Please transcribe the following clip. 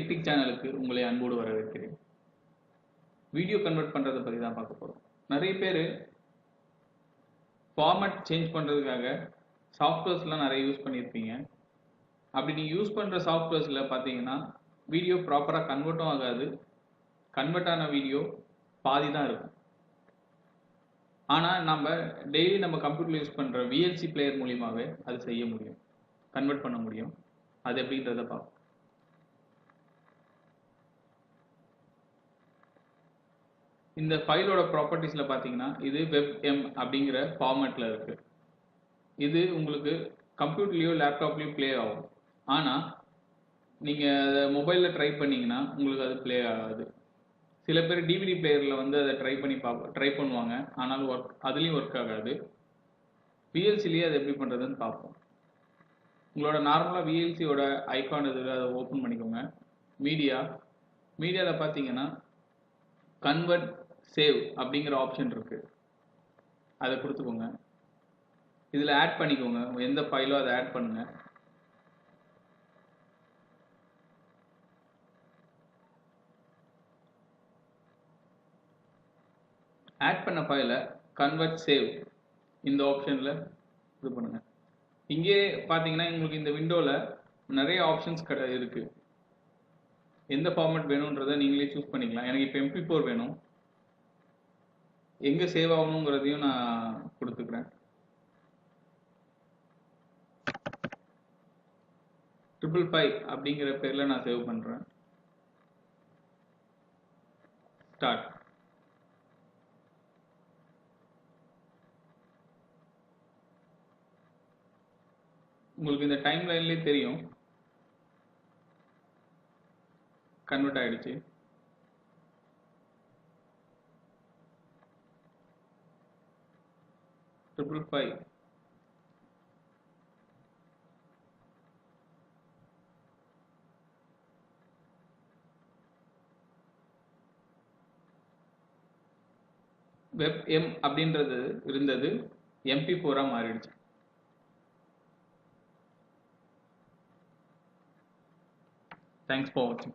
TikTik சேனலுக்கு உங்களை அன்போடு வரவேற்கிறேன். வீடியோ கன்வெர்ட் பண்றதை பத்தி தான் பார்க்க போறோம். நிறைய பேர் ஃபார்மட் சேஞ்ச் பண்றதுக்காக சாஃப்ட்வேர்ஸ்லாம் நிறைய யூஸ் பண்ணியிருப்பீங்க. அப்படி நீங்க யூஸ் பண்ற சாஃப்ட்வேர்ஸ்ல பார்த்தீங்கன்னா வீடியோ ப்ராப்பரா கன்வெர்ட்டும் ஆகாது. கன்வெர்ட் ஆன வீடியோ பாதி தான் இருக்கும். ஆனா நம்ம டெய்லி நம்ம கம்ப்யூட்டர்ல யூஸ் பண்ற VLC பிளேயர் மூலியமாவே அது செய்ய முடியும், கன்வெர்ட் பண்ண முடியும். அது எப்படின்றத பார்ப்போம். இந்த ஃபைலோட ப்ராப்பர்ட்டிஸ்ல பார்த்தீங்கன்னா இது webm அப்படிங்கிற ஃபார்மேட்ல இருக்கு. இது உங்களுக்கு கம்ப்யூட்டர்லயோ லேப்டாப்லயோ ப்ளே ஆகும். ஆனா நீங்க மொபைல்ல ட்ரை பண்ணீங்கன்னா உங்களுக்கு அது ப்ளே ஆகாது. சில பேர் DVD பிளேயர்ல அதை ட்ரை பண்ணுவாங்க, ஆனாலும் அதுலயும் ஒர்க் ஆகாது. VLCலயே அதை எப்படி பண்றதுன்னு பார்ப்போம். உங்களோட நார்மலா VLCயோட ஐகான் இருக்கு, அதை ஓப்பன் பண்ணிக்கோங்க. மீடியால பார்த்தீங்கன்னா கன்வெர்ட் சேவ் அப்படிங்கிற ஆப்ஷன் இருக்கு, அதை கொடுத்துக்கோங்க. இதில் ஆட் பண்ணிக்கோங்க, எந்த ஃபைலோ அதை ஆட் பண்ணுங்க. ஆட் பண்ண ஃபைலை கன்வெர்ட் சேவ் இந்த ஆப்ஷனில் இது பண்ணுங்க. இங்கே பார்த்தீங்கன்னா உங்களுக்கு இந்த விண்டோவில் நிறைய ஆப்ஷன்ஸ் இருக்கு. எந்த ஃபார்மேட் வேணுன்றதை நீங்களே சூஸ் பண்ணிக்கலாம். எனக்கு இப்போ MP4 வேணும். எங்கே சேவ் ஆகணுங்கிறதையும் நான் கொடுத்துக்கிறேன். 555 அப்படிங்கிற பேரில் நான் சேவ் பண்ணுறேன். ஸ்டார்ட். உங்களுக்கு இந்த டைம் லைன்லேயே தெரியும் கன்வெர்ட் ஆயிடுச்சு. webm அப்படின்றது இருந்தது MP4 மாறிடுச்சு. Thanks for watching.